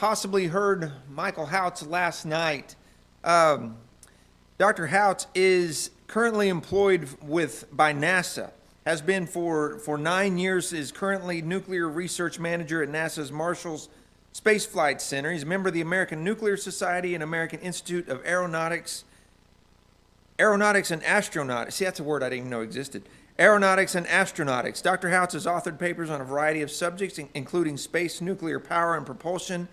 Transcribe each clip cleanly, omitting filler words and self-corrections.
possibly heard Michael Houts last night. Dr. Houts is currently employed by NASA, has been for 9 years, is currently Nuclear Research Manager at NASA's Marshall Space Flight Center. He's a member of the American Nuclear Society and American Institute of Aeronautics and Astronautics. See, that's a word I didn't even know existed. Aeronautics and Astronautics. Dr. Houts has authored papers on a variety of subjects, including space, nuclear power and propulsion,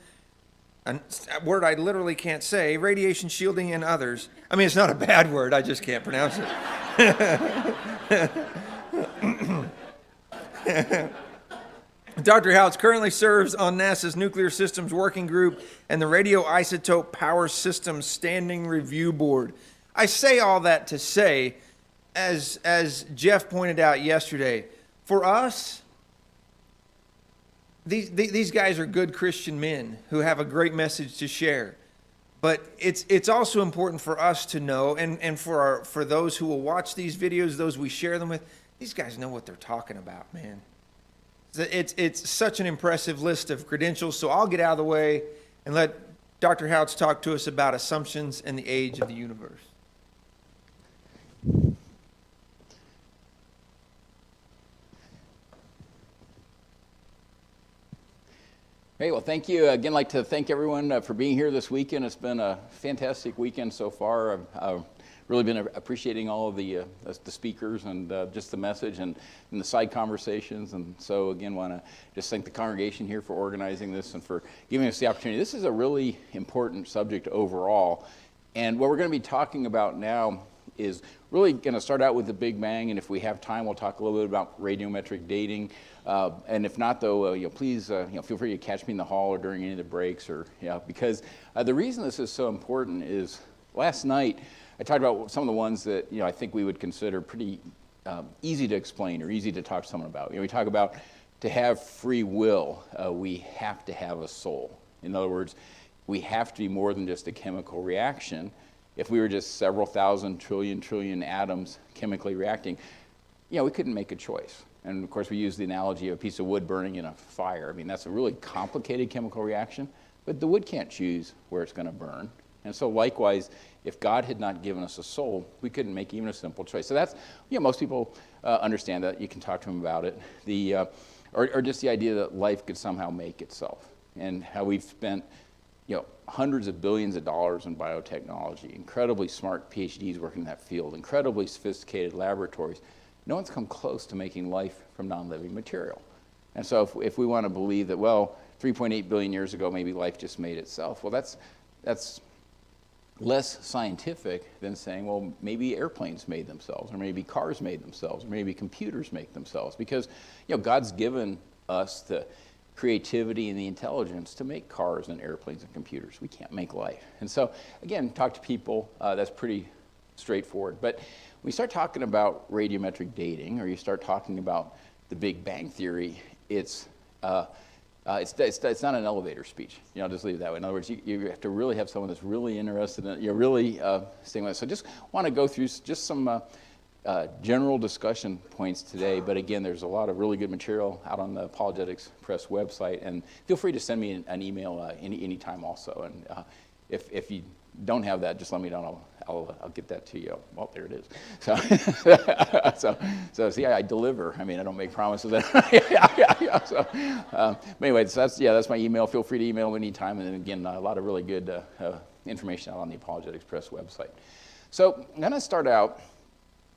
a word I literally can't say, radiation shielding, and others. I mean, it's not a bad word, I just can't pronounce it. Dr. Houts currently serves on NASA's Nuclear Systems Working Group and the Radioisotope Power Systems Standing Review Board. I say all that to say, as Jeff pointed out yesterday, for us, these guys are good Christian men who have a great message to share. But it's also important for us to know, and for those who will watch these videos, those we share them with, these guys know what they're talking about, man. It's such an impressive list of credentials, so I'll get out of the way and let Dr. Houts talk to us about assumptions and the age of the universe. Hey, well, thank you. Again, I'd like to thank everyone for being here this weekend. It's been a fantastic weekend so far. I've really been appreciating all of the speakers and just the message and the side conversations. And so, again, want to just thank the congregation here for organizing this and for giving us the opportunity. This is a really important subject overall. And what we're going to be talking about now is really going to start out with the Big Bang, and if we have time, we'll talk a little bit about radiometric dating. And if not, though, please feel free to catch me in the hall or during any of the breaks, or because the reason this is so important is last night I talked about some of the ones that I think we would consider pretty easy to explain or easy to talk to someone about. We talk about to have free will, we have to have a soul. In other words, we have to be more than just a chemical reaction. If we were just several thousand trillion atoms chemically reacting, we couldn't make a choice. And of course, we use the analogy of a piece of wood burning in a fire. I mean, that's a really complicated chemical reaction, but the wood can't choose where it's going to burn. And so likewise, if God had not given us a soul, we couldn't make even a simple choice. So that's, most people understand that. You can talk to them about it. Or just the idea that life could somehow make itself, and how we've spent hundreds of billions of dollars in biotechnology, incredibly smart PhDs working in that field, incredibly sophisticated laboratories. No one's come close to making life from non-living material. And so if we want to believe that, 3.8 billion years ago, maybe life just made itself, that's less scientific than saying, maybe airplanes made themselves, or maybe cars made themselves, or maybe computers make themselves, because God's given us the creativity and the intelligence to make cars and airplanes and computers. We can't make life. And so, again, talk to people, that's pretty straightforward. But when you start talking about radiometric dating, or you start talking about the Big Bang Theory, it's not an elevator speech. I'll just leave it that way. In other words, you have to really have someone that's really interested in it. You're really staying with it. So just want to go through just some general discussion points today, but again, there's a lot of really good material out on the Apologetics Press website, and feel free to send me an email anytime also. And if you don't have that, just let me know. I'll get that to you. Well, there it is. So see, I deliver. I mean, I don't make promises. So, anyway, so that's my email. Feel free to email me anytime. And then again, a lot of really good information out on the Apologetics Press website. So I'm going to start out.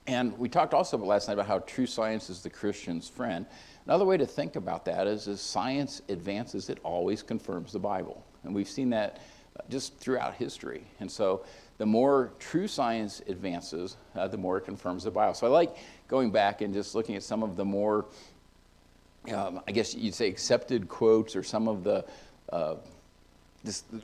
And we talked also last night about how true science is the Christian's friend. Another way to think about that is as science advances, it always confirms the Bible. And we've seen that just throughout history. And so the more true science advances, the more it confirms the Bible. So I like going back and just looking at some of the more, I guess you'd say, accepted quotes, or some of the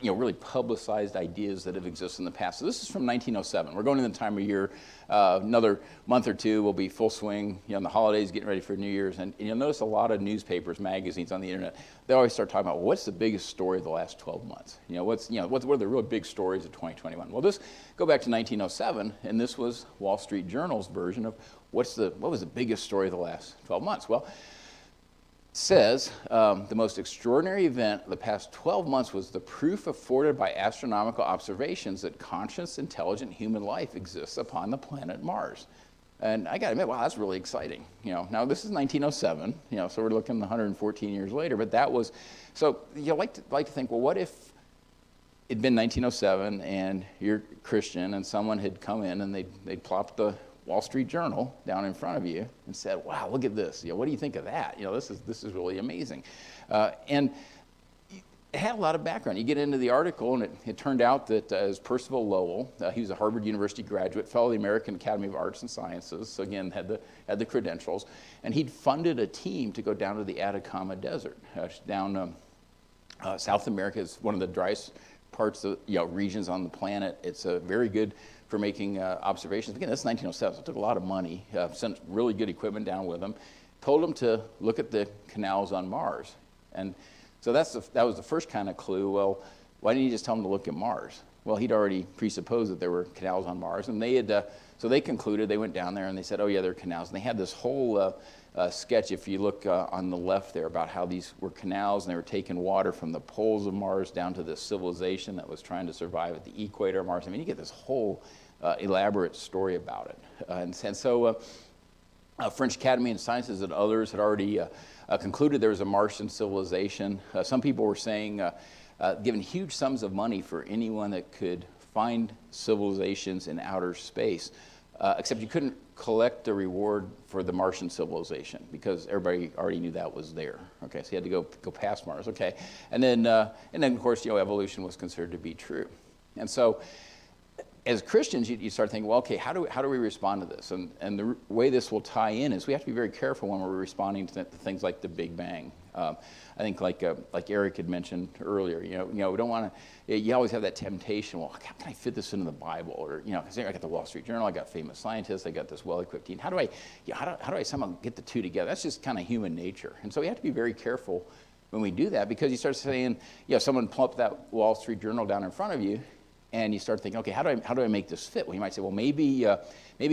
really publicized ideas that have existed in the past. So this is from 1907. We're going into the time of year. Another month or two will be full swing. In the holidays, getting ready for New Year's, and you'll notice a lot of newspapers, magazines on the internet. They always start talking about what's the biggest story of the last 12 months. What are the real big stories of 2021? Well, just go back to 1907, and this was Wall Street Journal's version of what was the biggest story of the last 12 months. Well, says the most extraordinary event of the past 12 months was the proof afforded by astronomical observations that conscious, intelligent human life exists upon the planet Mars. And I got to admit, wow, that's really exciting. Now this is 1907, so we're looking 114 years later. But that was, so you like to think, well, what if it'd been 1907 and you're Christian and someone had come in and they'd plopped the Wall Street Journal down in front of you and said, wow, look at this. What do you think of that? This is really amazing. And it had a lot of background. You get into the article, and it turned out that as Percival Lowell, he was a Harvard University graduate, fellow of the American Academy of Arts and Sciences, so again, had the credentials, and he'd funded a team to go down to the Atacama Desert, down South America. Is one of the driest parts of regions on the planet. It's very good for making observations. Again, that's 1907, so it took a lot of money. Sent really good equipment down with them. Told them to look at the canals on Mars, and so that was the first kind of clue. Well, why didn't you just tell them to look at Mars? Well, he'd already presupposed that there were canals on Mars, and they had. So they concluded. They went down there and they said, "Oh yeah, there are canals." And they had this whole sketch, if you look on the left there, about how these were canals, and they were taking water from the poles of Mars down to this civilization that was trying to survive at the equator of Mars. I mean, you get this whole elaborate story about it, and so. French Academy of Sciences and others had already concluded there was a Martian civilization. Some people were saying, giving huge sums of money for anyone that could find civilizations in outer space, except you couldn't collect the reward for the Martian civilization because everybody already knew that was there. Okay, so you had to go past Mars. Okay, and then of course evolution was considered to be true, and so. As Christians, you start thinking, well, okay, how do we respond to this? And the way this will tie in is we have to be very careful when we're responding to things like the Big Bang. I think like Eric had mentioned earlier, we don't want to. You always have that temptation. Well, how can I fit this into the Bible? Or because I got the Wall Street Journal, I got famous scientists, I got this well-equipped team. How do I somehow get the two together? That's just kind of human nature. And so we have to be very careful when we do that because you start saying, someone plumped that Wall Street Journal down in front of you. And you start thinking, okay, how do I make this fit? Well, you might say, well, maybe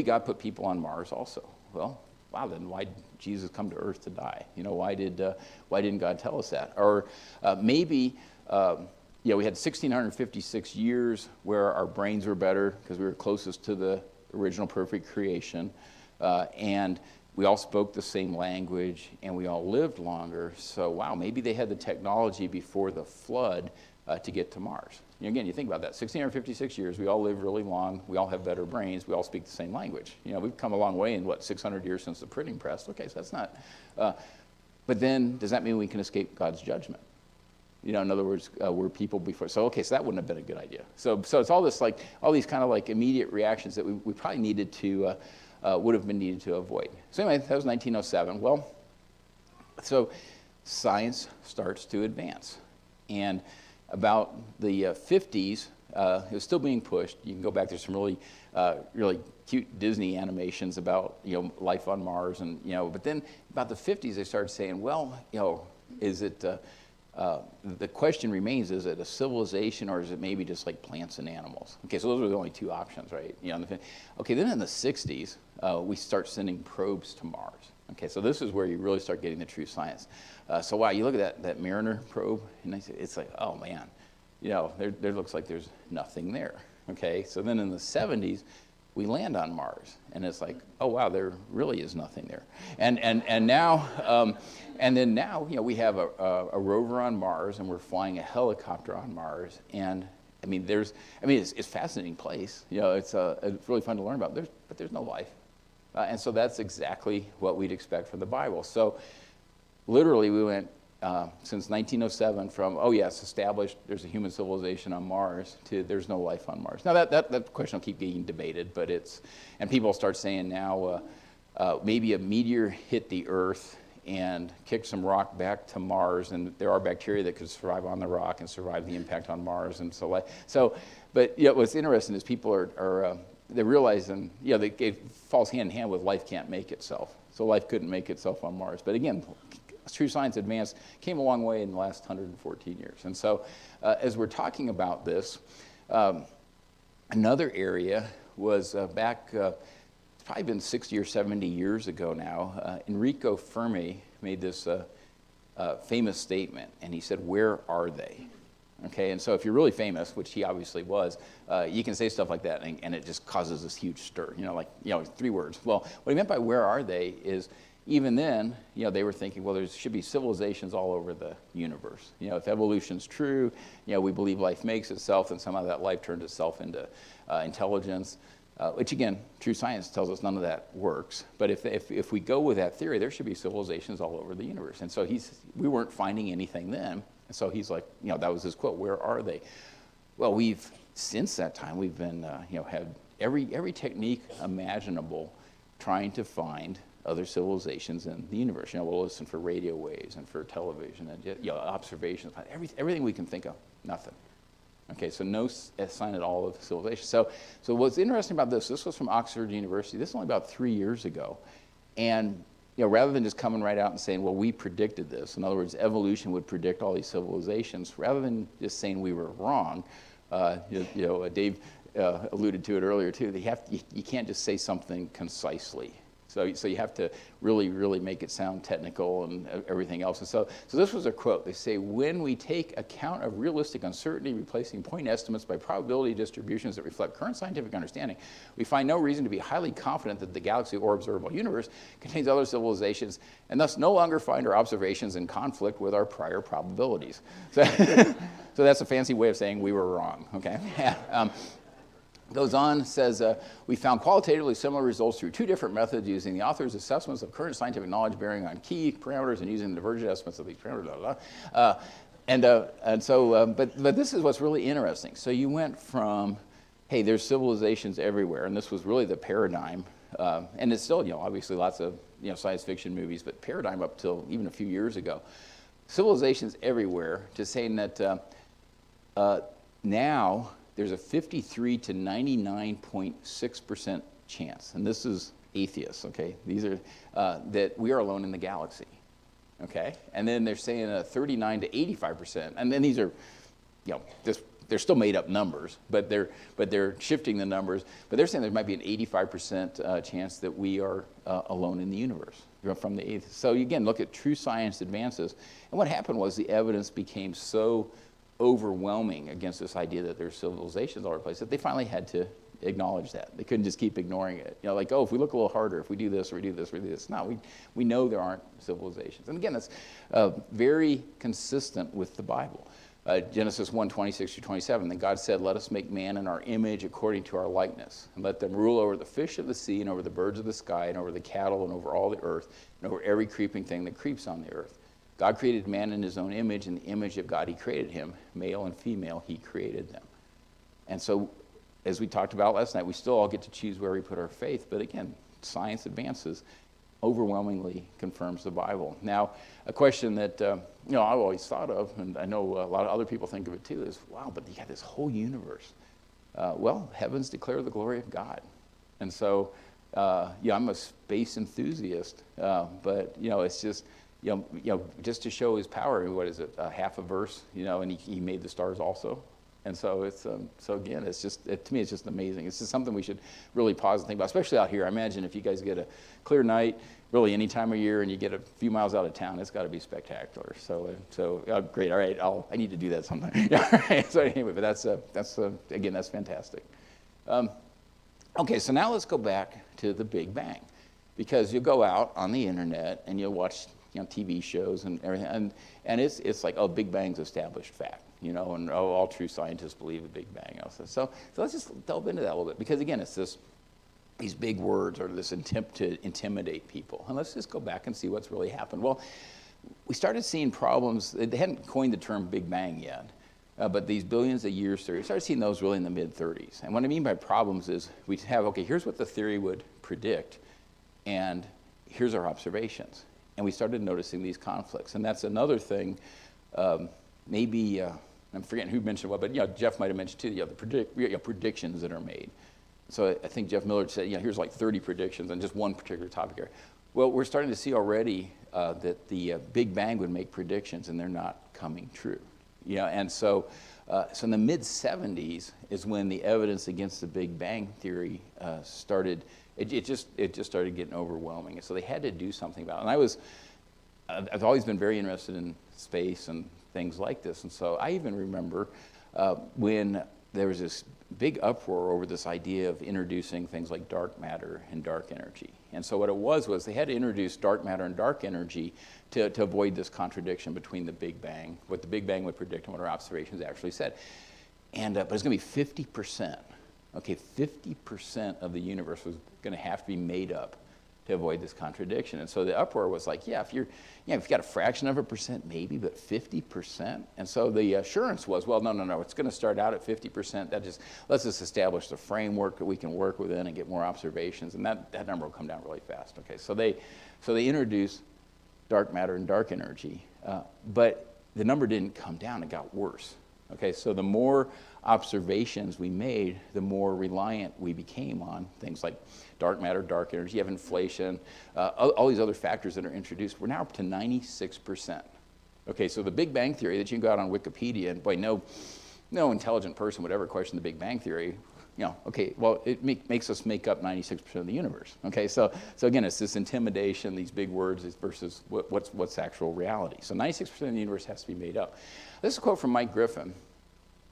God put people on Mars also. Well, wow, then why did Jesus come to Earth to die? Why didn't God tell us that? Or maybe we had 1,656 years where our brains were better because we were closest to the original perfect creation, and we all spoke the same language, and we all lived longer. So, wow, maybe they had the technology before the flood to get to Mars. Again, you think about that, 1,656 years, we all live really long, we all have better brains, we all speak the same language. We've come a long way in, 600 years since the printing press. Okay, so that's not, but then does that mean we can escape God's judgment? In other words, we're people before, so okay, so that wouldn't have been a good idea. So it's all this all these kind of immediate reactions that we probably needed to, would have been needed to avoid. So anyway, that was 1907. Well, so science starts to advance. And about the 50s, it was still being pushed. You can go back, there's some really cute Disney animations about, life on Mars. And, but then about the 50s, they started saying, well, is it, the question remains, is it a civilization or is it maybe just like plants and animals? Okay, so those are the only two options, right? Okay, then in the 60s, we start sending probes to Mars. Okay, so this is where you really start getting the true science. So wow, you look at that Mariner probe, and it's like, oh man, there looks like there's nothing there. Okay, so then in the 70s, we land on Mars, and it's like, oh wow, there really is nothing there. And now, now we have a rover on Mars, and we're flying a helicopter on Mars, and it's a fascinating place. It's really fun to learn about. But there's no life. And so that's exactly what we'd expect from the Bible. So literally we went since 1907 from, oh yes, established there's a human civilization on Mars to there's no life on Mars. Now that question will keep being debated, but and people start saying now maybe a meteor hit the Earth and kicked some rock back to Mars, and there are bacteria that could survive on the rock and survive the impact on Mars. And but what's interesting is people are they're realizing, it falls hand in hand with life can't make itself. So life couldn't make itself on Mars. But again, true science advanced, came a long way in the last 114 years. And so as we're talking about this, another area was back, it's probably been 60 or 70 years ago now, Enrico Fermi made this famous statement, and he said, "Where are they?" Okay, and so if you're really famous, which he obviously was, you can say stuff like that, and it just causes this huge stir. Like 3 words. Well, what he meant by "where are they" is, even then, they were thinking, well, there should be civilizations all over the universe. If evolution's true, we believe life makes itself, and somehow that life turns itself into intelligence. Which again, true science tells us none of that works. But if we go with that theory, there should be civilizations all over the universe. And so we weren't finding anything then. And so he's like, that was his quote, "Where are they?" Well, since that time, we've been, had every technique imaginable trying to find other civilizations in the universe. We'll listen for radio waves and for television and observations, everything we can think of, nothing. Okay, so no sign at all of civilization. So what's interesting about this was from Oxford University. This is only about 3 years ago. And rather than just coming right out and saying, well, we predicted this, in other words, evolution would predict all these civilizations, rather than just saying we were wrong, Dave alluded to it earlier too, you can't just say something concisely. So you have to really, really make it sound technical and everything else. And so this was a quote. They say, "When we take account of realistic uncertainty, replacing point estimates by probability distributions that reflect current scientific understanding, we find no reason to be highly confident that the galaxy or observable universe contains other civilizations, and thus no longer find our observations in conflict with our prior probabilities." So, so that's a fancy way of saying we were wrong, okay? Goes on, says, "We found qualitatively similar results through 2 different methods using the author's assessments of current scientific knowledge bearing on key parameters and using the divergent estimates of these parameters, blah, blah, blah." But this is what's really interesting. So you went from, hey, there's civilizations everywhere, and this was really the paradigm, and it's still, obviously lots of, science fiction movies, but paradigm up till even a few years ago. Civilizations everywhere, to saying that now there's a 53 to 99.6% chance, and this is atheists, okay? These are, that we are alone in the galaxy, okay? And then they're saying 39 to 85%, and then these are, they're still made up numbers, but they're shifting the numbers, but they're saying there might be an 85% chance that we are alone in the universe from the atheists. So again, look at true science advances, and what happened was the evidence became so overwhelming against this idea that there's civilizations all over the place that they finally had to acknowledge that. They couldn't just keep ignoring it. Like, oh, if we look a little harder, if we do this, or we do this, or we do this. No, we know there aren't civilizations. And again, that's very consistent with the Bible. Genesis 1:26-27, then God said, "Let us make man in our image according to our likeness, and let them rule over the fish of the sea, and over the birds of the sky, and over the cattle, and over all the earth, and over every creeping thing that creeps on the earth." God created man in his own image. In the image of God, he created him. Male and female, he created them. And so, as we talked about last night, we still all get to choose where we put our faith. But again, science advances, overwhelmingly confirms the Bible. Now, a question that I've always thought of, and I know a lot of other people think of it too, is, wow, but you got this whole universe. Well, heavens declare the glory of God. And so, I'm a space enthusiast, but, it's just... just to show his power, what is it, half a verse, and he made the stars also. And so it's, so again, it's just, to me, it's just amazing. It's just something we should really pause and think about, especially out here. I imagine if you guys get a clear night, really any time of year, and you get a few miles out of town, it's got to be spectacular. So great. All right, I need to do that sometime. All right. So anyway, but that's again, that's fantastic. Okay, so now let's go back to the Big Bang, because you'll go out on the internet and you'll watch TV shows and everything, and it's like, oh, Big Bang's established fact, and oh, all true scientists believe the Big Bang. So let's just delve into that a little bit, because again, it's these big words or this attempt to intimidate people, and let's just go back and see what's really happened. Well, we started seeing problems. They hadn't coined the term Big Bang yet, but these billions of years theory, we started seeing those really in the mid-30s. And what I mean by problems is we have, okay, here's what the theory would predict, and here's our observations. And we started noticing these conflicts. And that's another thing, maybe, I'm forgetting who mentioned what, but Jeff might have mentioned too, the predictions that are made. So I think Jeff Miller said, here's like 30 predictions on just one particular topic area. Well, we're starting to see already that the Big Bang would make predictions, and they're not coming true. And so in the mid-70s is when the evidence against the Big Bang theory started. It just started getting overwhelming, and so they had to do something about it. And I've always been very interested in space and things like this. And so I even remember when there was this big uproar over this idea of introducing things like dark matter and dark energy. And so what it was they had to introduce dark matter and dark energy to avoid this contradiction between the Big Bang, what the Big Bang would predict and what our observations actually said. And but it's going to be 50%. Okay, 50% of the universe was going to have to be made up to avoid this contradiction. And so the uproar was like, yeah, if you've got a fraction of a percent, maybe, but 50%. And so the assurance was, well, no, it's going to start out at 50%. Let's just establish the framework that we can work within and get more observations, and that number will come down really fast. Okay, so they introduced dark matter and dark energy, but the number didn't come down; it got worse. Okay, so the more observations we made, the more reliant we became on things like dark matter, dark energy, you have inflation, all these other factors that are introduced. We're now up to 96%. Okay, so the Big Bang Theory that you can go out on Wikipedia, and boy, no intelligent person would ever question the Big Bang Theory. Okay, well, it makes us make up 96% of the universe. Okay, so again, it's this intimidation, these big words versus what's actual reality. So 96% of the universe has to be made up. This is a quote from Mike Griffin.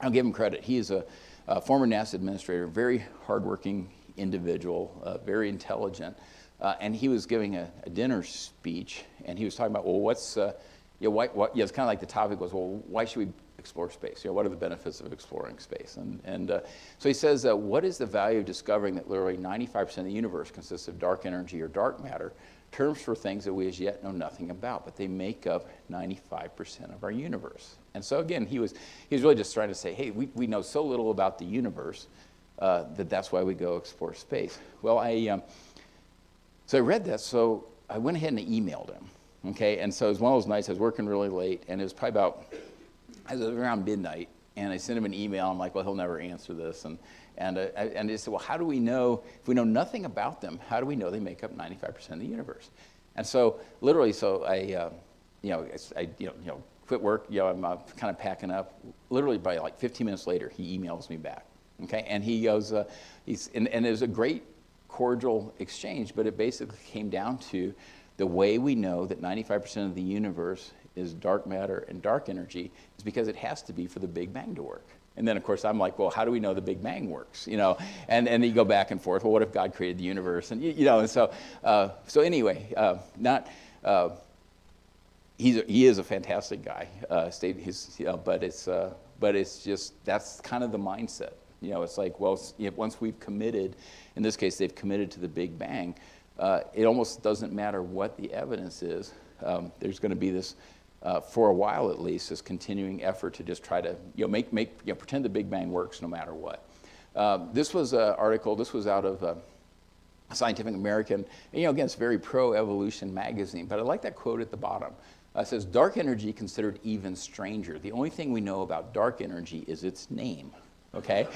I'll give him credit. He is a former NASA administrator, very hardworking individual, very intelligent, and he was giving a dinner speech, and he was talking about, well, it's kind of like the topic was, well, why should we explore space? What are the benefits of exploring space? And so he says, what is the value of discovering that literally 95% of the universe consists of dark energy or dark matter, terms for things that we as yet know nothing about, but they make up 95% of our universe. And so again, he was really just trying to say, hey, we know so little about the universe that's why we go explore space. Well, so I read that, so I went ahead and emailed him. Okay, and so it was one of those nights I was working really late, and it was probably around midnight, and I sent him an email. I'm like, well, he'll never answer this, and he said, well, how do we know, if we know nothing about them, how do we know they make up 95% of the universe? And so literally, I quit work, I'm kind of packing up. Literally by like 15 minutes later, he emails me back, okay? And he goes, and it was a great cordial exchange, but it basically came down to the way we know that 95% of the universe is dark matter and dark energy is because it has to be for the Big Bang to work. And then, of course, I'm like, well, how do we know the Big Bang works? And you go back and forth. Well, what if God created the universe? And and so anyway, he is a fantastic guy. But it's just that's kind of the mindset. It's like, well, once we've committed, in this case, they've committed to the Big Bang. It almost doesn't matter what the evidence is. There's going to be this, for a while at least, this continuing effort to just try to pretend the Big Bang works no matter what. This was an article. This was out of Scientific American. And, again, it's very pro-evolution magazine. But I like that quote at the bottom. It says, "Dark energy considered even stranger. The only thing we know about dark energy is its name." Okay,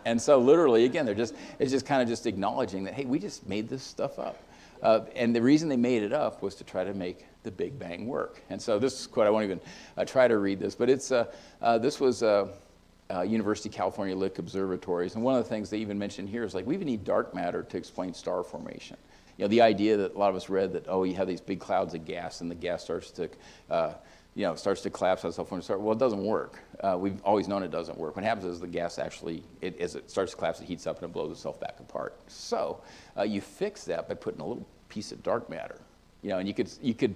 and so literally, again, it's just kind of just acknowledging that, hey, we just made this stuff up. And the reason they made it up was to try to make the Big Bang work. And so this quote, I won't even try to read this, but this was University of California Lick Observatories. And one of the things they even mentioned here is like, we even need dark matter to explain star formation. The idea that a lot of us read that, you have these big clouds of gas and the gas starts to collapse on itself. Well, it doesn't work. We've always known it doesn't work. What happens is the gas actually, as it starts to collapse, it heats up and it blows itself back apart. So you fix that by putting a little piece of dark matter. And you could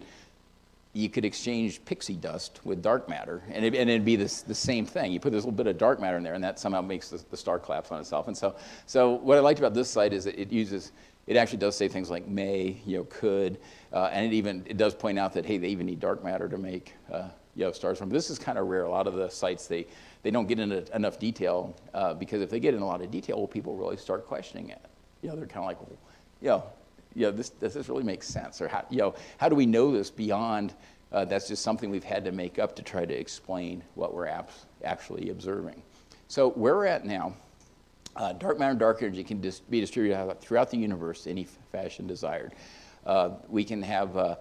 exchange pixie dust with dark matter, and it'd be the same thing. You put this little bit of dark matter in there, and that somehow makes the star collapse on itself. And so what I liked about this site is that it actually does say things like may, could, and it does point out that, hey, they even need dark matter to make stars from. This is kind of rare. A lot of the sites, they don't get into enough detail, because if they get in a lot of detail, well, people really start questioning it. They're kind of like, well, does this really make sense? Or how do we know this beyond that's just something we've had to make up to try to explain what we're actually observing. So where we're at now, dark matter and dark energy can be distributed throughout the universe in any fashion desired. They can have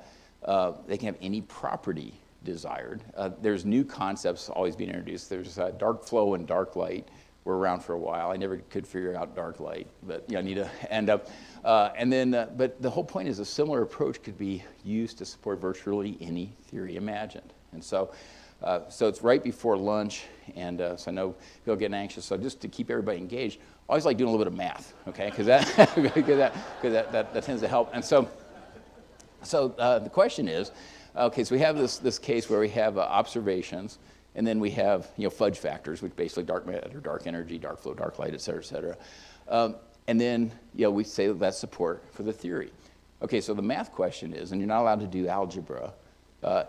any property desired. There's new concepts always being introduced. There's dark flow and dark light, were around for a while. I never could figure out dark light, but I need to end up. But the whole point is a similar approach could be used to support virtually any theory imagined. And so it's right before lunch, and so I know people are getting anxious. So just to keep everybody engaged, I always like doing a little bit of math, okay? Because that tends to help. And so the question is, okay, so we have this case where we have observations, and then we have fudge factors, which basically dark matter, dark energy, dark flow, dark light, et cetera, et cetera. And then we say that's support for the theory. Okay, so the math question is, and you're not allowed to do algebra,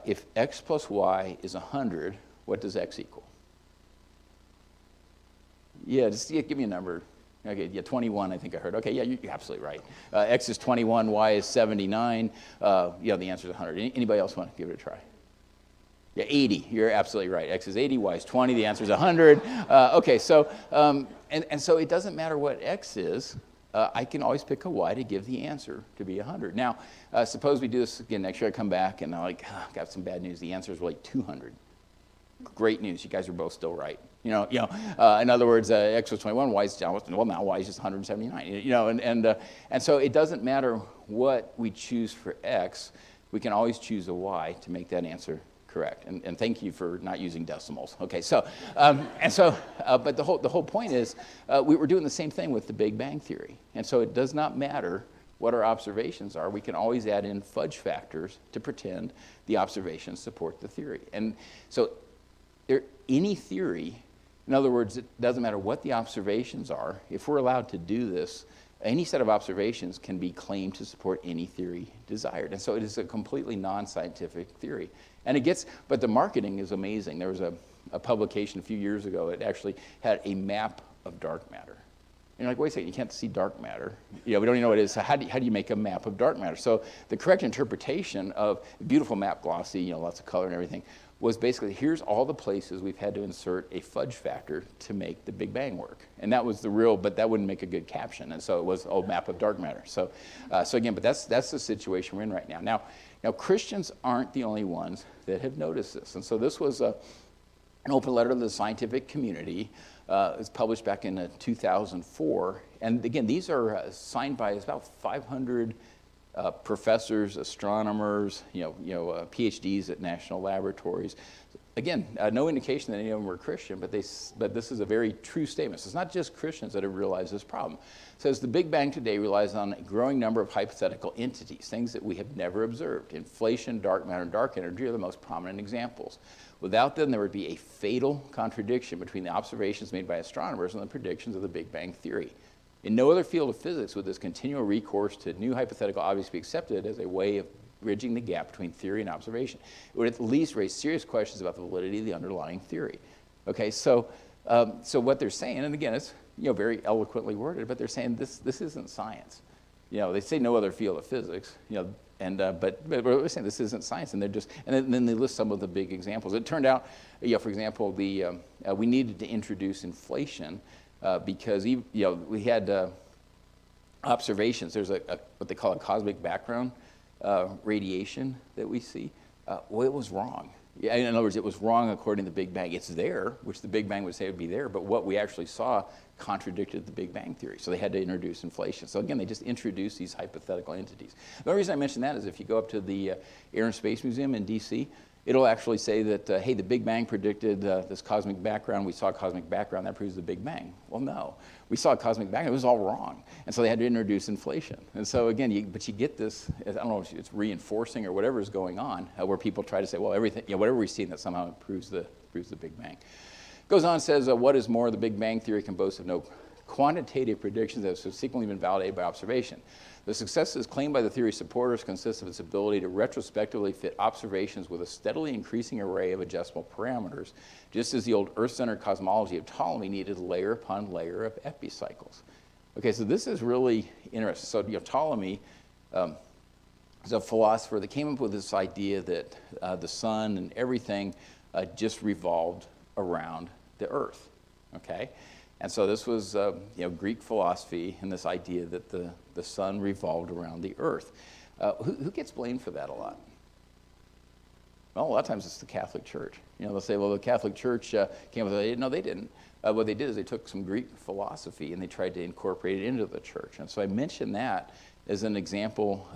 if x plus y is 100, what does x equal? Yeah, just give me a number. Okay, 21, I think I heard. Okay, yeah, you're absolutely right. X is 21, y is 79. The answer is 100. Anybody else want to give it a try? Yeah, 80. You're absolutely right. X is 80, y is 20. The answer is 100. Okay, so and so it doesn't matter what x is. I can always pick a y to give the answer to be 100. Now, suppose we do this again next year. I come back and I'm got some bad news. The answer is really 200. Great news. You guys are both still right. In other words, x was 21, y is down. Well, now y is just 179. And so it doesn't matter what we choose for x. We can always choose a y to make that answer correct. And thank you for not using decimals. Okay, so but the whole point is we were doing the same thing with the Big Bang Theory. And so it does not matter what our observations are. We can always add in fudge factors to pretend the observations support the theory. And so any theory, in other words, it doesn't matter what the observations are. If we're allowed to do this, any set of observations can be claimed to support any theory desired. And so it is a completely non-scientific theory. And but the marketing is amazing. There was a publication a few years ago that actually had a map of dark matter. And you're like, wait a second, you can't see dark matter. We don't even know what it is. So how do you make a map of dark matter? So the correct interpretation of beautiful map, glossy, lots of color and everything, was basically, here's all the places we've had to insert a fudge factor to make the Big Bang work. And that was the real, but that wouldn't make a good caption. And so it was a map of dark matter. So again, but that's the situation we're in right now. Now Christians aren't the only ones that have noticed this. And so this was an open letter to the scientific community. It was published back in 2004. And again, these are signed by about 500 professors, astronomers, PhDs at national laboratories. Again, no indication that any of them were Christian, but this is a very true statement. So it's not just Christians that have realized this problem. It says the Big Bang today relies on a growing number of hypothetical entities, things that we have never observed. Inflation, dark matter, and dark energy are the most prominent examples. Without them, there would be a fatal contradiction between the observations made by astronomers and the predictions of the Big Bang theory. In no other field of physics would this continual recourse to new hypothetical objects be accepted as a way of bridging the gap between theory and observation. It would at least raise serious questions about the validity of the underlying theory. Okay, so what they're saying, and again, it's very eloquently worded, but they're saying this isn't science. They say no other field of physics, but we're saying this isn't science, and then they list some of the big examples. It turned out, for example, we needed to introduce inflation because we had observations. There's what they call a cosmic background radiation that we see. Well, it was wrong. Yeah, in other words, it was wrong according to the Big Bang. It's there, which the Big Bang would say would be there, but what we actually saw contradicted the Big Bang theory. So they had to introduce inflation. So again, they just introduced these hypothetical entities. The only reason I mention that is if you go up to the Air and Space Museum in DC, it'll actually say that, hey, the Big Bang predicted this cosmic background. We saw a cosmic background. That proves the Big Bang. Well, no. We saw a cosmic background. It was all wrong. And so they had to introduce inflation. And so, again, but you get this, I don't know if it's reinforcing or whatever is going on, where people try to say, well, everything, whatever we see, that somehow proves the Big Bang. Goes on and says, what is more, the Big Bang theory can boast of no quantitative predictions that have subsequently been validated by observation. The successes claimed by the theory's supporters consist of its ability to retrospectively fit observations with a steadily increasing array of adjustable parameters, just as the old Earth-centered cosmology of Ptolemy needed layer upon layer of epicycles. Okay, so this is really interesting. So Ptolemy is a philosopher that came up with this idea that the sun and everything just revolved around the Earth. Okay. And so this was Greek philosophy and this idea that the sun revolved around the earth. Who gets blamed for that a lot? Well, a lot of times it's the Catholic Church. They'll say, well, the Catholic Church came with it. No, they didn't. What they did is they took some Greek philosophy and they tried to incorporate it into the church. And so I mentioned that as an example.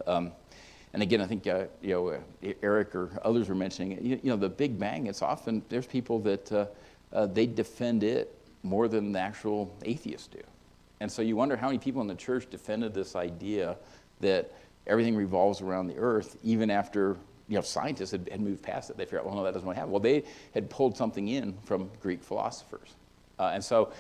And again, I think Eric or others were mentioning it. The Big Bang. It's often there's people that they defend it more than the actual atheists do. And so you wonder how many people in the church defended this idea that everything revolves around the earth, even after scientists had moved past it. They figured out, well, no, that doesn't want to happen. Well, they had pulled something in from Greek philosophers. And so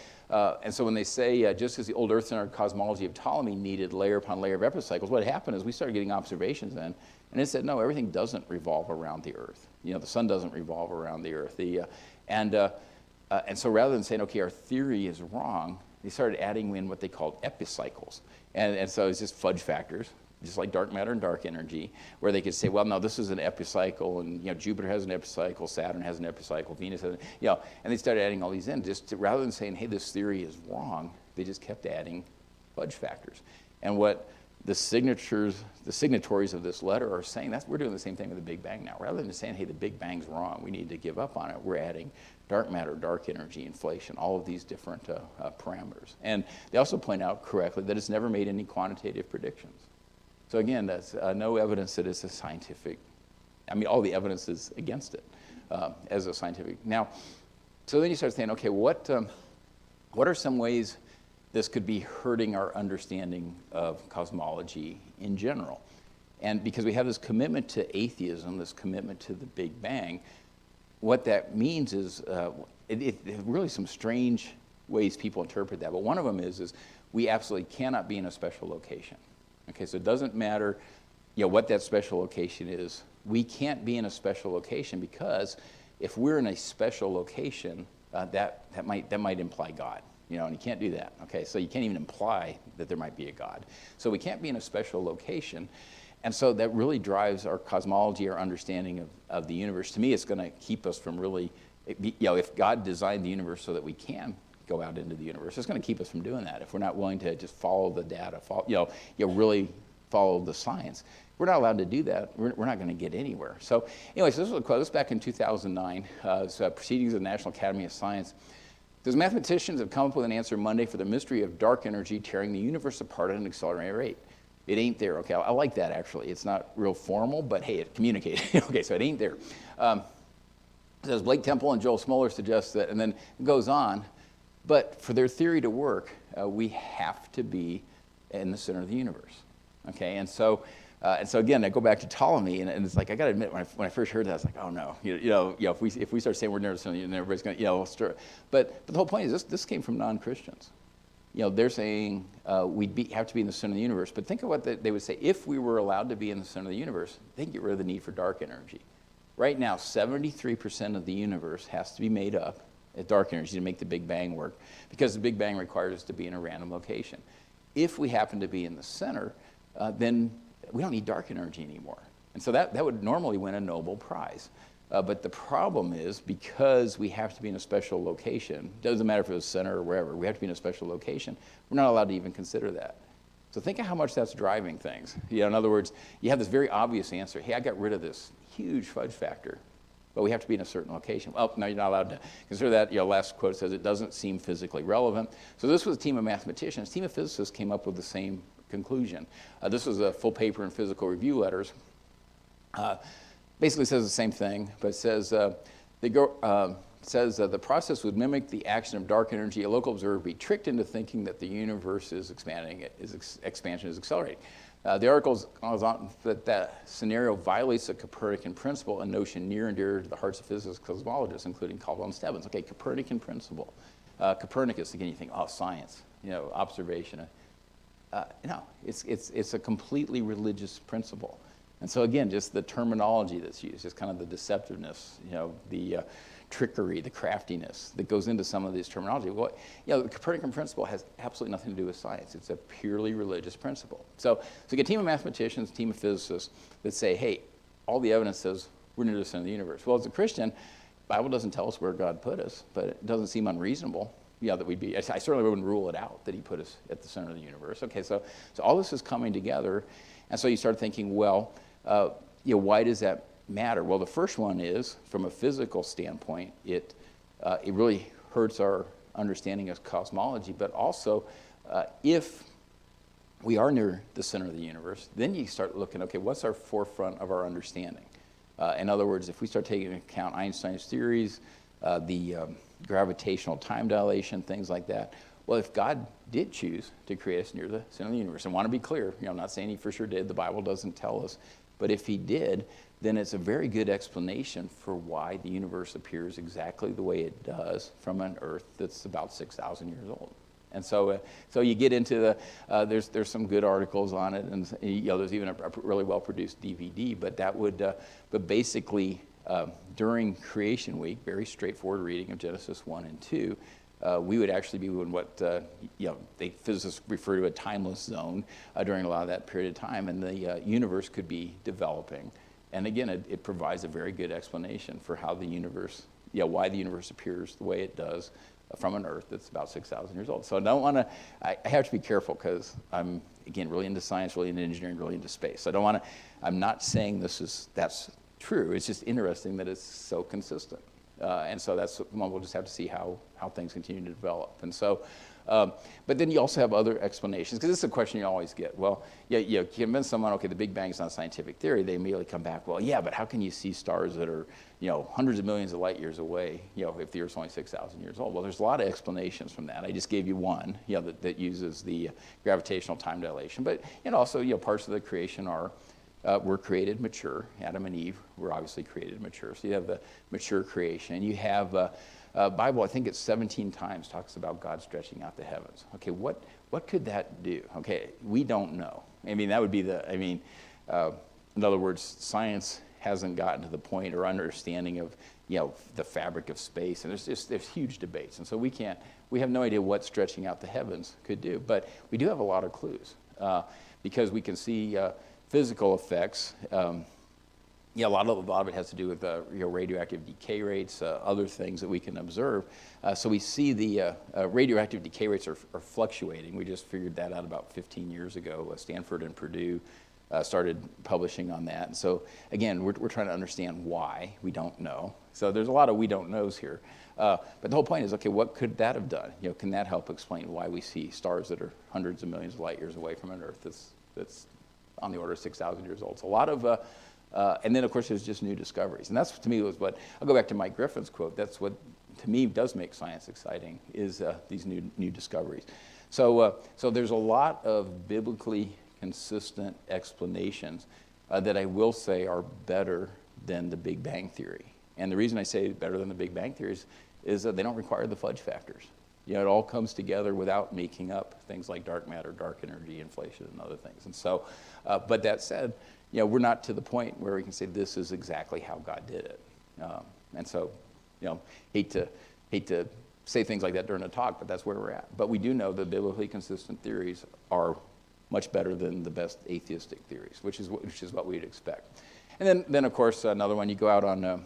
when they say, just as the old earth-centered cosmology of Ptolemy needed layer upon layer of epicycles, what happened is we started getting observations then, and it said, no, everything doesn't revolve around the earth. The sun doesn't revolve around the earth. And so rather than saying, okay, our theory is wrong, they started adding in what they called epicycles. And so it's just fudge factors, just like dark matter and dark energy, where they could say, well, no, this is an epicycle, and Jupiter has an epicycle, Saturn has an epicycle, Venus has and they started adding all these in. Rather than saying, hey, this theory is wrong, they just kept adding fudge factors. And what the signatories of this letter are saying, we're doing the same thing with the Big Bang now. Rather than saying, hey, the Big Bang's wrong, we need to give up on it, we're adding dark matter, dark energy, inflation, all of these different parameters. And they also point out correctly that it's never made any quantitative predictions. So again, that's no evidence that it's a scientific, all the evidence is against it as a scientific. Now, so then you start saying, okay, what are some ways this could be hurting our understanding of cosmology in general? And because we have this commitment to atheism, this commitment to the Big Bang, what that means is really some strange ways people interpret that. But one of them is we absolutely cannot be in a special location. Okay, so it doesn't matter what that special location is. We can't be in a special location because if we're in a special location, that might imply God. And you can't do that. Okay, so you can't even imply that there might be a God. So we can't be in a special location. And so that really drives our cosmology, our understanding of the universe. To me, it's going to keep us from really, if God designed the universe so that we can go out into the universe, it's going to keep us from doing that. If we're not willing to just follow the data, really follow the science, we're not allowed to do that. We're not going to get anywhere. So anyways, this was a quote. This was back in 2009. It's Proceedings of the National Academy of Science. Those mathematicians have come up with an answer Monday for the mystery of dark energy tearing the universe apart at an accelerated rate. It ain't there. Okay, I like that actually. It's not real formal, but hey, it communicates. Okay, so it ain't there. It says Blake Temple and Joel Smoller suggest that, and then it goes on. But for their theory to work, we have to be in the center of the universe. Okay, and so again, I go back to Ptolemy, and it's like I got to admit, when I first heard that, I was like, oh no, if we start saying we're near the center, everybody's going to stir. But the whole point is this came from non-Christians. They're saying we have to be in the center of the universe. But think of what they would say. If we were allowed to be in the center of the universe, they'd get rid of the need for dark energy. Right now, 73% of the universe has to be made up of dark energy to make the Big Bang work, because the Big Bang requires us to be in a random location. If we happen to be in the center, then we don't need dark energy anymore. And so that would normally win a Nobel Prize. But the problem is, because we have to be in a special location, doesn't matter if it's center or wherever, we have to be in a special location, we're not allowed to even consider that. So think of how much that's driving things. In other words, you have this very obvious answer. Hey, I got rid of this huge fudge factor, but we have to be in a certain location. Well, no, you're not allowed to consider that. Last quote says it doesn't seem physically relevant. So this was a team of mathematicians. A team of physicists came up with the same conclusion. This was a full paper in Physical Review Letters. Basically says the same thing, but it says the process would mimic the action of dark energy. A local observer would be tricked into thinking that the universe is expanding, expansion is accelerating. The article goes on that scenario violates the Copernican principle, a notion near and dear to the hearts of physicists and cosmologists, including Caldwell and Stebbins. Okay, Copernican principle. Copernicus, again, you think, oh, science, observation. No, it's a completely religious principle. And so again, just the terminology that's used, just kind of the deceptiveness, the trickery, the craftiness that goes into some of these terminology. Well, the Copernican principle has absolutely nothing to do with science. It's a purely religious principle. So you get a team of mathematicians, a team of physicists that say, hey, all the evidence says we're near the center of the universe. Well, as a Christian, the Bible doesn't tell us where God put us, but it doesn't seem unreasonable. That we'd be. I certainly wouldn't rule it out that He put us at the center of the universe. Okay, so all this is coming together, and so you start thinking, well, why does that matter? Well, the first one is, from a physical standpoint, it really hurts our understanding of cosmology, but also if we are near the center of the universe, then you start looking, okay, what's our forefront of our understanding? In other words, if we start taking into account Einstein's theories, the gravitational time dilation, things like that, well, if God did choose to create us near the center of the universe, and want to be clear, I'm not saying he for sure did, the Bible doesn't tell us, but if he did, then it's a very good explanation for why the universe appears exactly the way it does from an Earth that's about 6,000 years old. And so you get into there's some good articles on it, and there's even a really well-produced DVD. But basically, during Creation Week, very straightforward reading of Genesis 1 and 2, we would actually be in what physicists refer to a timeless zone during a lot of that period of time, and the universe could be developing. And again, it provides a very good explanation for how the universe, why the universe appears the way it does from an Earth that's about 6,000 years old. So I have to be careful because I'm, again, really into science, really into engineering, really into space. So I'm not saying that's true. It's just interesting that it's so consistent. And so we'll just have to see how things continue to develop. And so, but then you also have other explanations, because this is a question you always get. Well, you convince someone, okay, the Big Bang is not a scientific theory, they immediately come back, well, yeah, but how can you see stars that are, hundreds of millions of light years away, if the Earth's only 6,000 years old? Well, there's a lot of explanations from that. I just gave you one, that uses the gravitational time dilation. But, also, parts of the creation were created mature. Adam and Eve were obviously created mature. So you have the mature creation. You have Bible, I think it's 17 times, talks about God stretching out the heavens. Okay, what could that do? Okay, we don't know. I mean, that would be in other words, science hasn't gotten to the point or understanding of, the fabric of space. And there's huge debates. And so we have no idea what stretching out the heavens could do. But we do have a lot of clues because we can see physical effects. A lot of it has to do with radioactive decay rates, other things that we can observe. So we see the radioactive decay rates are fluctuating. We just figured that out about 15 years ago. Stanford and Purdue started publishing on that. And so again, we're trying to understand why. We don't know. So there's a lot of we don't knows here. But the whole point is, okay, what could that have done? Can that help explain why we see stars that are hundreds of millions of light years away from an Earth that's on the order of 6,000 years old? So a lot of, and then of course there's just new discoveries. And that's, to me, was what, I'll go back to Mike Griffin's quote, that's what, to me, does make science exciting, is these new discoveries. So there's a lot of biblically consistent explanations that I will say are better than the Big Bang Theory. And the reason I say better than the Big Bang Theory is that they don't require the fudge factors. It all comes together without making up things like dark matter, dark energy, inflation, and other things. And so, but that said, we're not to the point where we can say this is exactly how God did it. And so, hate to say things like that during a talk, but that's where we're at. But we do know that biblically consistent theories are much better than the best atheistic theories, which is what we'd expect. And then of course, another one, you go out on,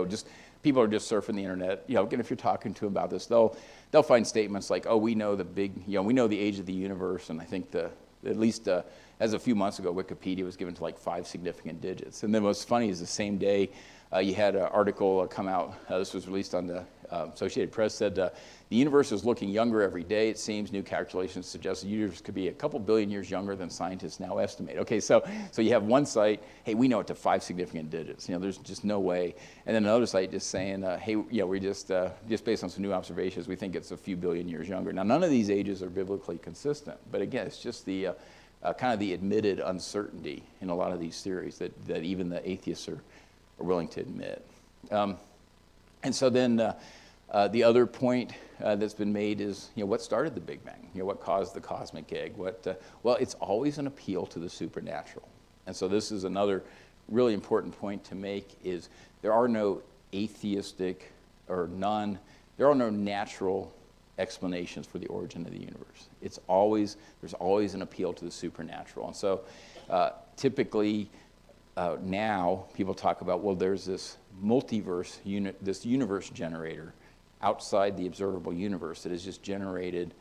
just people are just surfing the internet. Again, if you're talking to them about this, they'll find statements like, "Oh, we know we know the age of the universe," and I think at least as a few months ago, Wikipedia was given to like 5 significant digits. And then what's funny is the same day you had an article come out. This was released on the Associated Press. Said the universe is looking younger every day. It seems new calculations suggest the universe could be a couple billion years younger than scientists now estimate. Okay, so you have one site, hey, we know it to 5 significant digits. There's just no way. And then another site just saying, hey, we just based on some new observations, we think it's a few billion years younger. Now, none of these ages are biblically consistent, but again, it's just the kind of the admitted uncertainty in a lot of these theories that even the atheists are willing to admit. And so then the other point that's been made is, what started the Big Bang? What caused the cosmic egg? Well, it's always an appeal to the supernatural. And so this is another really important point to make, is there are no atheistic or there are no natural explanations for the origin of the universe. There's always an appeal to the supernatural. And so typically now people talk about, well, there's this multiverse this universe generator outside the observable universe that has just generated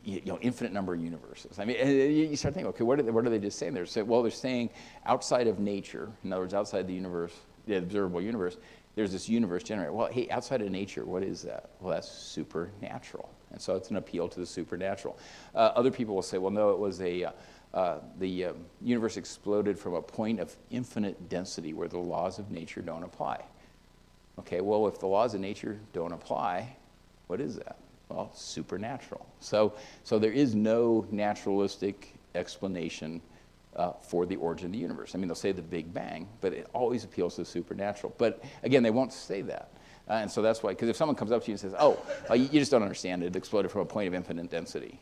infinite number of universes. I mean, you start thinking, okay, what are they just saying there? Well, they're saying outside of nature, in other words, outside the universe, the observable universe, there's this universe generator. Well, hey, outside of nature, what is that? Well, that's supernatural. And so it's an appeal to the supernatural. Other people will say, well, no, it was the universe exploded from a point of infinite density where the laws of nature don't apply. Okay, well, if the laws of nature don't apply, what is that? Well, supernatural. So there is no naturalistic explanation for the origin of the universe. I mean, they'll say the Big Bang, but it always appeals to the supernatural. But again, they won't say that. And so that's why, because if someone comes up to you and says, you just don't understand it, it exploded from a point of infinite density.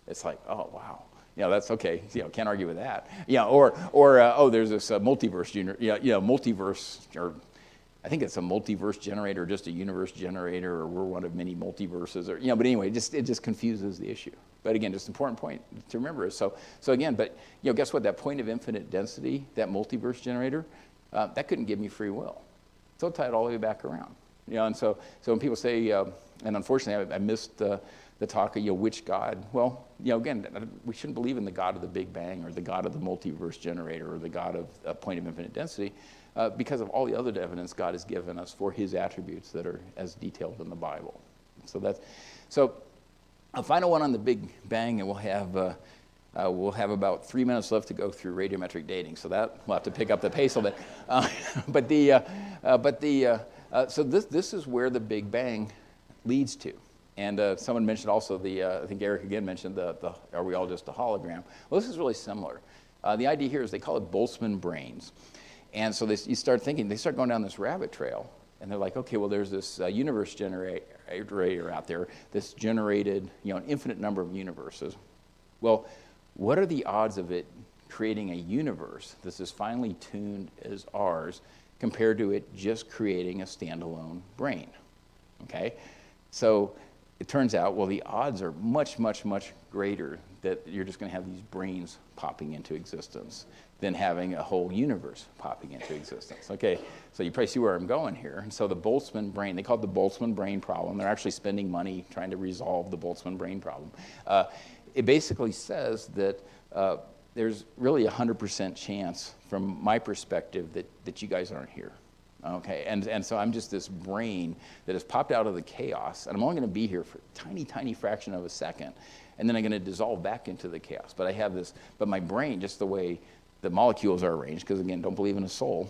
It's like, oh, wow. That's okay. Can't argue with that. Or there's this multiverse, multiverse, or I think it's a multiverse generator, or just a universe generator, or we're one of many multiverses, or but anyway, it just confuses the issue. But again, just an important point to remember is so again, but guess what? That point of infinite density, that multiverse generator, that couldn't give me free will. So tie it all the way back around. And so when people say, and unfortunately, I missed the talk of which God. Well, again, we shouldn't believe in the God of the Big Bang or the God of the multiverse generator or the God of a point of infinite density. Because of all the other evidence God has given us for his attributes that are as detailed in the Bible. So a final one on the Big Bang, and we'll have about 3 minutes left to go through radiometric dating. So that we'll have to pick up the pace a little bit. So this is where the Big Bang leads to. And someone mentioned also I think Eric again mentioned are we all just a hologram? Well, this is really similar. The idea here is they call it Boltzmann brains. And so you start thinking, they start going down this rabbit trail, and they're like, okay, well, there's this universe generator out there that's generated, an infinite number of universes. Well, what are the odds of it creating a universe that's as finely tuned as ours compared to it just creating a standalone brain? Okay? So it turns out, well, the odds are much, much, much greater that you're just going to have these brains popping into existence than having a whole universe popping into existence. Okay, so you probably see where I'm going here. And so the Boltzmann brain, they call it the Boltzmann brain problem. They're actually spending money trying to resolve the Boltzmann brain problem. It basically says that there's really 100% chance, from my perspective, that you guys aren't here. Okay, and so I'm just this brain that has popped out of the chaos, and I'm only going to be here for a tiny, tiny fraction of a second, and then I'm going to dissolve back into the chaos. But I have this, but my brain, just the way the molecules are arranged, because again, don't believe in a soul,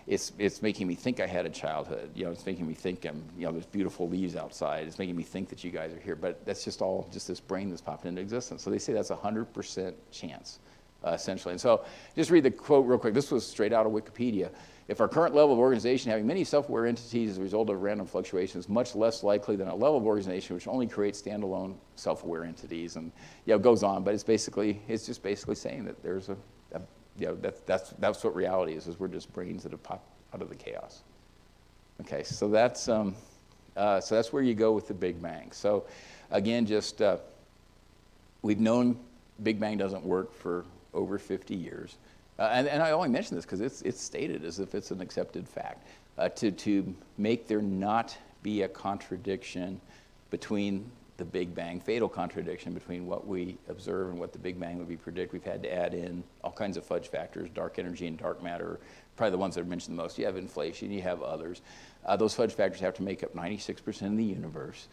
it's making me think I had a childhood. It's making me think there's beautiful leaves outside. It's making me think that you guys are here, but that's just all just this brain that's popped into existence. So they say that's 100% chance, essentially. And so just read the quote real quick. This was straight out of Wikipedia. If our current level of organization having many self-aware entities as a result of random fluctuations, much less likely than a level of organization which only creates standalone self-aware entities, and it goes on. But it's just basically saying that there's that's what reality is we're just brains that have popped out of the chaos. Okay, so that's where you go with the Big Bang. So again, just we've known Big Bang doesn't work for over 50 years. And I only mention this because it's stated as if it's an accepted fact. To make there not be a contradiction between the Big Bang, fatal contradiction between what we observe and what the Big Bang would be predict, we've had to add in all kinds of fudge factors, dark energy and dark matter, probably the ones that are mentioned the most. You have inflation, you have others. Those fudge factors have to make up 96% of the universe.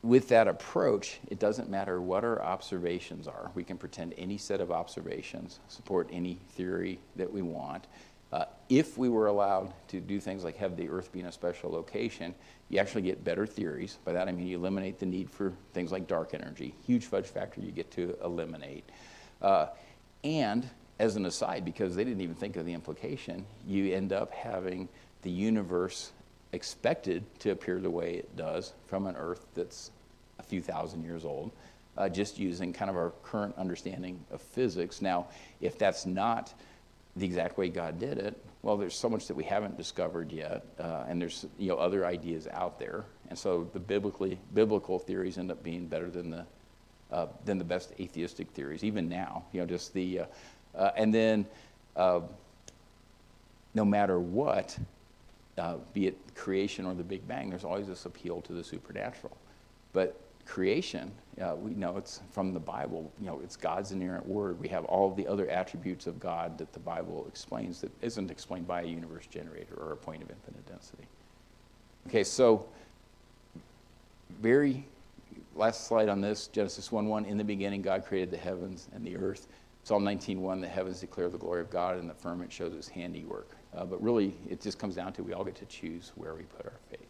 With that approach, it doesn't matter what our observations are. We can pretend any set of observations, support any theory that we want. If we were allowed to do things like have the Earth be in a special location, you actually get better theories. By that I mean you eliminate the need for things like dark energy. Huge fudge factor you get to eliminate. And as an aside, because they didn't even think of the implication, you end up having the universe expected to appear the way it does from an Earth that's a few thousand years old, just using kind of our current understanding of physics. Now, if that's not the exact way God did it, well, there's so much that we haven't discovered yet, and there's other ideas out there, and so the biblical theories end up being better than the best atheistic theories, even now. Just and then no matter what, be it creation or the Big Bang, there's always this appeal to the supernatural. But creation, we know it's from the Bible, it's God's inerrant word. We have all the other attributes of God that the Bible explains that isn't explained by a universe generator or a point of infinite density. Okay, so very last slide on this, Genesis 1:1, in the beginning God created the heavens and the earth. Psalm 19:1, the heavens declare the glory of God and the firmament shows his handiwork. But really, it just comes down to we all get to choose where we put our faith.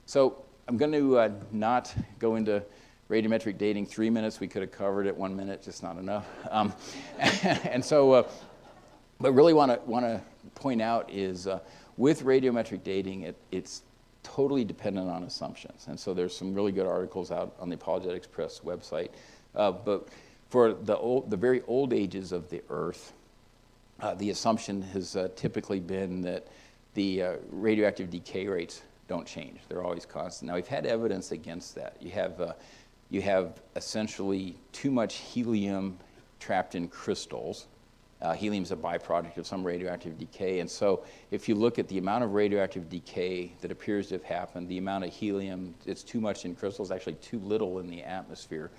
So I'm going to not go into radiometric dating 3 minutes. We could have covered it 1 minute, just not enough. And so, but really want to point out is with radiometric dating, it's totally dependent on assumptions. And so there's some really good articles out on the Apologetics Press website. But for the very old ages of the Earth, the assumption has typically been that the radioactive decay rates don't change. They're always constant. Now, we've had evidence against that. You have essentially too much helium trapped in crystals. Helium is a byproduct of some radioactive decay. And so if you look at the amount of radioactive decay that appears to have happened, the amount of helium, it's too much in crystals, actually too little in the atmosphere.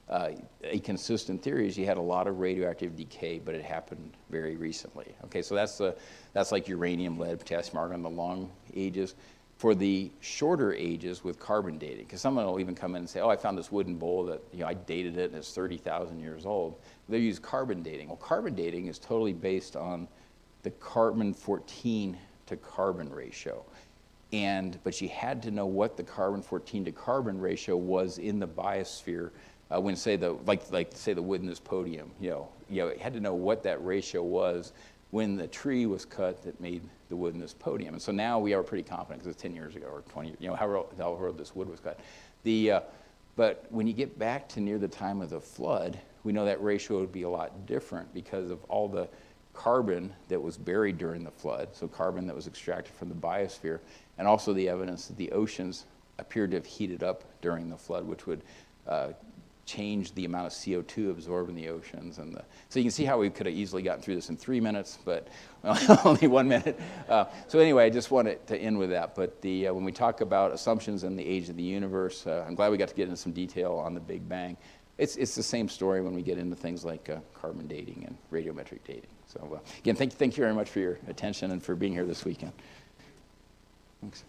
A consistent theory is you had a lot of radioactive decay, but it happened very recently. Okay, so that's like uranium, lead, potassium, argon, the long ages. For the shorter ages with carbon dating, because someone will even come in and say, oh, I found this wooden bowl that I dated it and it's 30,000 years old. They use carbon dating. Well, carbon dating is totally based on the carbon-14 to carbon ratio. But you had to know what the carbon-14 to carbon ratio was in the biosphere when say the wood in this podium. You had to know what that ratio was when the tree was cut that made the wood in this podium. And so now we are pretty confident, because it's 10 years ago or 20, however this wood was cut. But when you get back to near the time of the flood, we know that ratio would be a lot different because of all the carbon that was buried during the flood, so carbon that was extracted from the biosphere, and also the evidence that the oceans appeared to have heated up during the flood, which would change the amount of CO2 absorbed in the oceans. So you can see how we could have easily gotten through this in 3 minutes, but only 1 minute. So anyway, I just wanted to end with that. But when we talk about assumptions and the age of the universe, I'm glad we got to get into some detail on the Big Bang. It's the same story when we get into things like carbon dating and radiometric dating. So again, thank you very much for your attention and for being here this weekend. Thanks.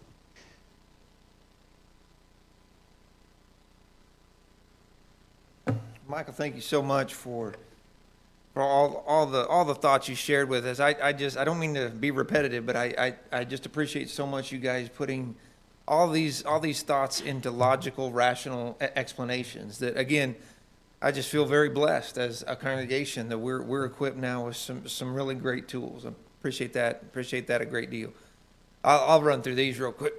Michael, thank you so much for all the thoughts you shared with us. I don't mean to be repetitive, but I just appreciate so much you guys putting all these thoughts into logical, rational explanations. That again, I just feel very blessed as a congregation that we're equipped now with some really great tools. I appreciate that a great deal. I'll run through these real quick.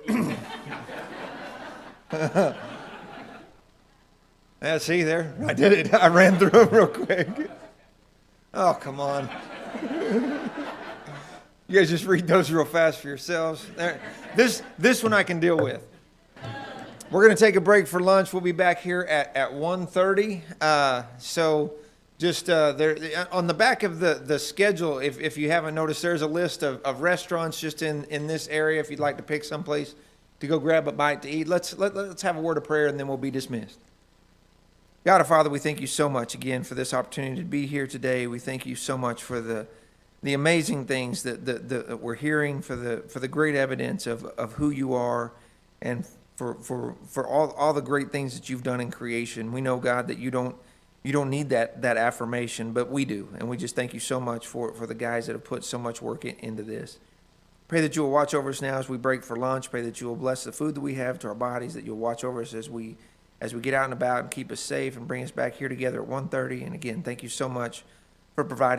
Yeah, see there? I did it. I ran through them real quick. Oh, come on. You guys just read those real fast for yourselves. There. This one I can deal with. We're going to take a break for lunch. We'll be back here at 1:30. So just there on the back of the schedule, if you haven't noticed, there's a list of restaurants just in this area if you'd like to pick someplace to go grab a bite to eat. Let's have a word of prayer and then we'll be dismissed. God, our Father, we thank you so much again for this opportunity to be here today. We thank you so much for the amazing things that we're hearing, for the great evidence of who you are, and for all the great things that you've done in creation. We know, God, that you don't need that affirmation, but we do, and we just thank you so much for the guys that have put so much work into this. Pray that you will watch over us now as we break for lunch. Pray that you will bless the food that we have to our bodies, that you'll watch over us as we get out and about and keep us safe and bring us back here together at 1:30. And again, thank you so much for providing